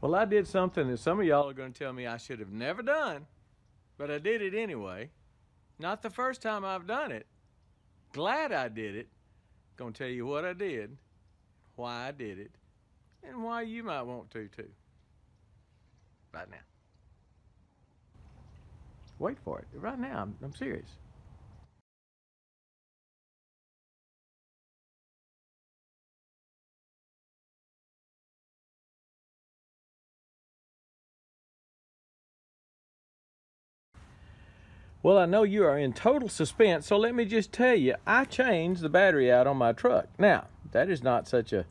Well, I did something that some of y'all are going to tell me I should have never done, but I did it anyway. Not the first time I've done it. Glad I did it. Going to tell you what I did, why I did it, and why you might want to too. Right now. Wait for it. Right now. I'm serious. Well, I know you are in total suspense, so let me just tell you, I changed the battery out on my truck. Now, that is not such a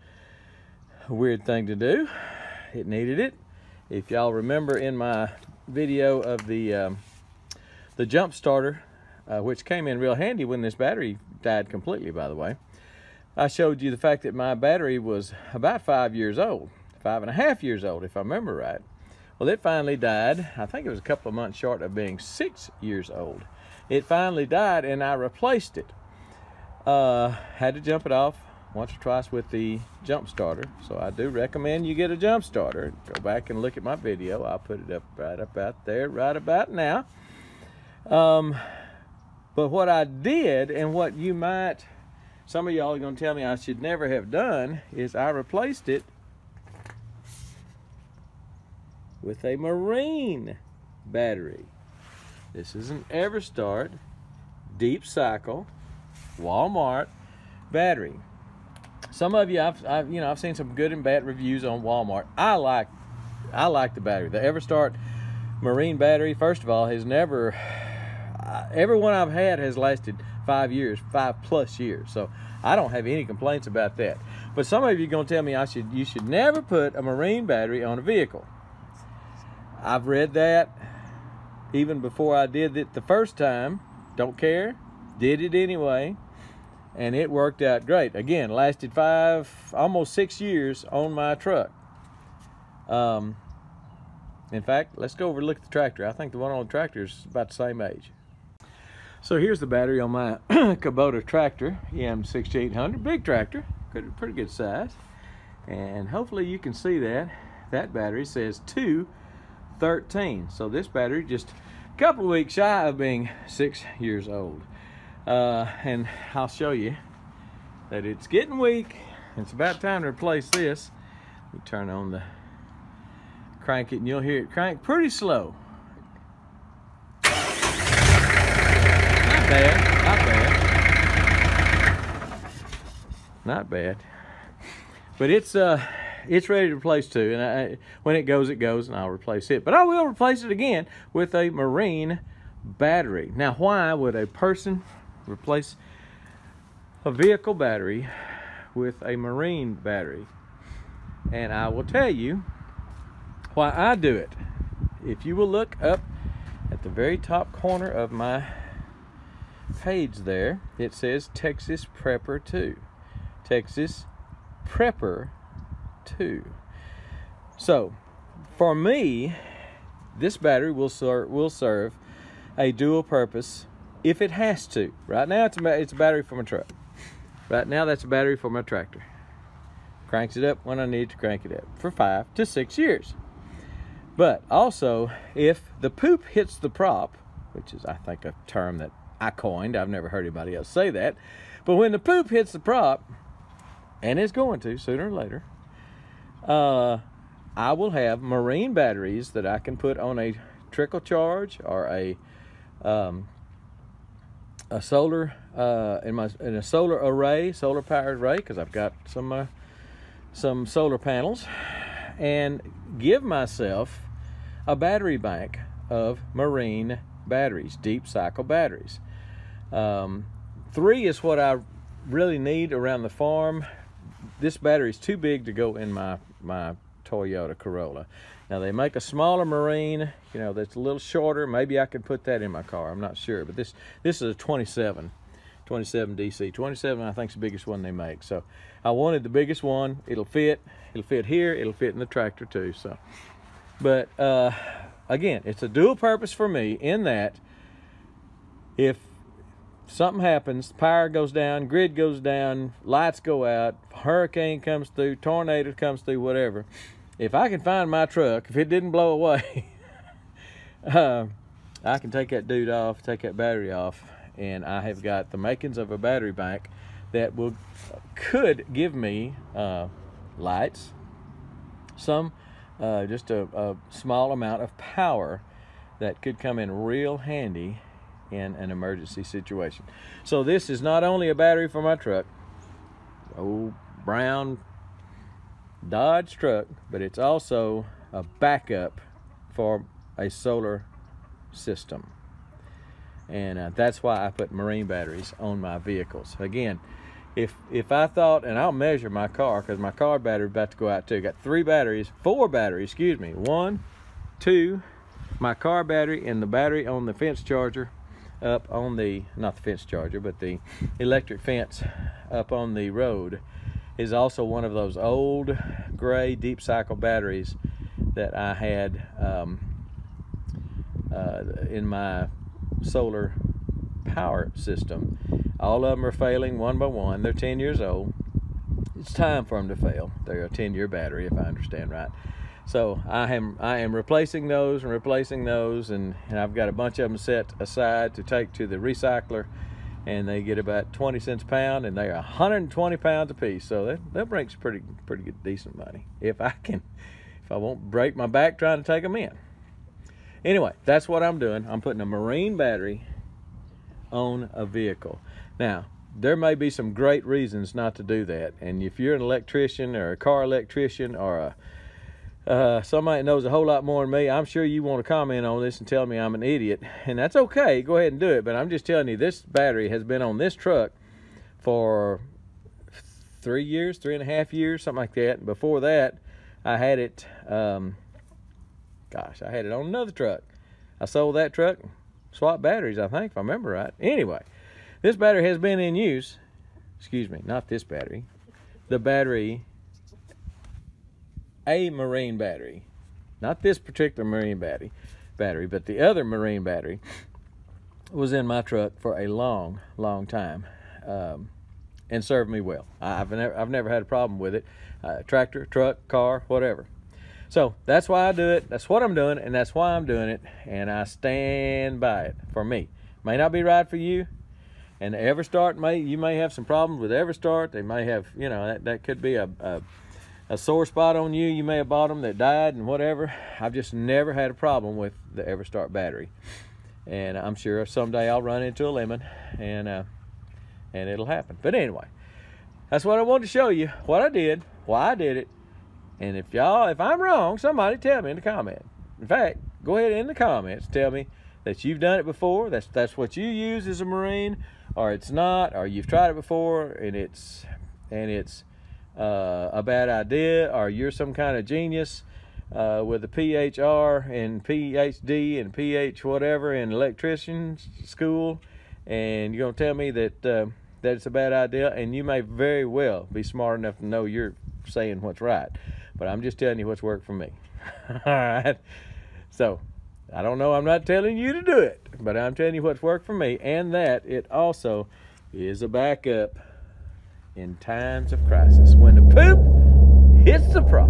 weird thing to do. It needed it. If y'all remember in my video of the jump starter, which came in real handy when this battery died completely, by the way, I showed you the fact that my battery was about 5 years old, 5.5 years old, if I remember right. Well, it finally died. I think it was a couple of months short of being 6 years old. It finally died, and I replaced it. Had to jump it off once or twice with the jump starter, so I do recommend you get a jump starter. Go back and look at my video. I'll put it up right about there, right about now. But what I did, and what you might, some of y'all are going to tell me I should never have done, is I replaced it with a marine battery. This is an EverStart deep cycle Walmart battery. Some of you, I've seen some good and bad reviews on Walmart. I like the battery. The EverStart marine battery, first of all, has never, every one I've had has lasted 5 years, 5+ years. So I don't have any complaints about that. But some of you are going to tell me you should never put a marine battery on a vehicle. I've read that even before I did it the first time. Don't care. Did it anyway. And it worked out great. Again, lasted 5, almost 6 years on my truck. In fact, let's go over and look at the tractor. I think the one on the tractor is about the same age. So here's the battery on my Kubota tractor, EM6800. Big tractor, pretty good size. And hopefully you can see that. That battery says 213. So this battery just a couple of weeks shy of being 6 years old. And I'll show you that it's getting weak. It's about time to replace this. We turn on the crank it and you'll hear it crank pretty slow. Not bad, not bad. But it's ready to replace too, and when it goes, and I'll replace it. But I will replace it again with a marine battery. Now, why would a person replace a vehicle battery with a marine battery? And I will tell you why I do it. If you will look up at the very top corner of my page there, it says TexasPrepper2. TexasPrepper2. So, for me, this battery will serve a dual purpose if it has to. Right now, it's a battery for my truck. Right now, that's a battery for my tractor. Cranks it up when I need to crank it up for 5 to 6 years. But also, if the poop hits the prop, which is, I think, a term that I coined. I've never heard anybody else say that. But when the poop hits the prop, and it's going to sooner or later, I will have marine batteries that I can put on a trickle charge or a solar in a solar array, solar powered array, because I've got some solar panels, and give myself a battery bank of marine batteries, deep cycle batteries. 3 is what I really need around the farm. This battery is too big to go in my Toyota Corolla. Now they make a smaller marine, that's a little shorter. Maybe I could put that in my car. I'm not sure, but this is a 27 DC. 27, I think, is the biggest one they make. So I wanted the biggest one. It'll fit here. It'll fit in the tractor too. So, but again, it's a dual purpose for me in that if something happens, power goes down, grid goes down, lights go out, hurricane comes through, tornado comes through, whatever, if I can find my truck, if it didn't blow away, I can take that dude off, take that battery off, and I have got the makings of a battery bank that could give me lights, just a small amount of power that could come in real handy in an emergency situation. So this is not only a battery for my truck, old brown Dodge truck, but it's also a backup for a solar system. And that's why I put marine batteries on my vehicles. Again, if I thought, and I'll measure my car because my car battery is about to go out too. Got four batteries, excuse me. 1, 2, my car battery and the battery on the fence charger up on the, not the fence charger, but the electric fence up on the road is also one of those old gray deep cycle batteries that I had in my solar power system. All of them are failing one by one. They're 10 years old. It's time for them to fail. They're a 10-year battery, if I understand right. So I am replacing those and I've got a bunch of them set aside to take to the recycler, and they get about 20 cents a pound, and they are 120 pounds a piece. So that brings pretty good, decent money if I won't break my back trying to take them in. Anyway, that's what I'm doing. I'm putting a marine battery on a vehicle. Now, there may be some great reasons not to do that, and if you're an electrician or a car electrician or somebody that knows a whole lot more than me, I'm sure you want to comment on this and tell me I'm an idiot, and that's okay. Go ahead and do it, but I'm just telling you, this battery has been on this truck for 3 years, 3.5 years, something like that. And before that, I had it, I had it on another truck. I sold that truck, swapped batteries, I think, if I remember right. Anyway, this battery has been in use. Excuse me, not this battery. The battery, a marine battery, not this particular marine battery, but the other marine battery was in my truck for a long time, and served me well. I've never had a problem with it. Tractor, truck, car, whatever. So that's why I do it. That's what I'm doing, and that's why I'm doing it, and I stand by it. For me, may not be right for you. And the EverStart, you may have some problems with EverStart. They may have, that could be a sore spot on you. You may have bought them that died and whatever. I've just never had a problem with the EverStart battery, and I'm sure someday I'll run into a lemon, and it'll happen. But anyway, that's what I wanted to show you. What I did, why I did it, and if I'm wrong, somebody tell me in the comment. In fact, go ahead in the comments, tell me that you've done it before. That's what you use as a Marine, or it's not, or you've tried it before and it's a bad idea, or you're some kind of genius with a PhD and PhD and PH whatever in electrician school, and you're gonna tell me that it's a bad idea, and you may very well be smart enough to know you're saying what's right, but I'm just telling you what's worked for me. All right, so I don't know, I'm not telling you to do it, but I'm telling you what's worked for me, and that it also is a backup in times of crisis, when the poop hits the prop,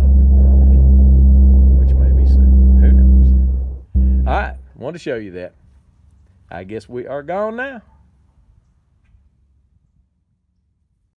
which may be soon, who knows. All right, want to show you that. I guess we are gone now.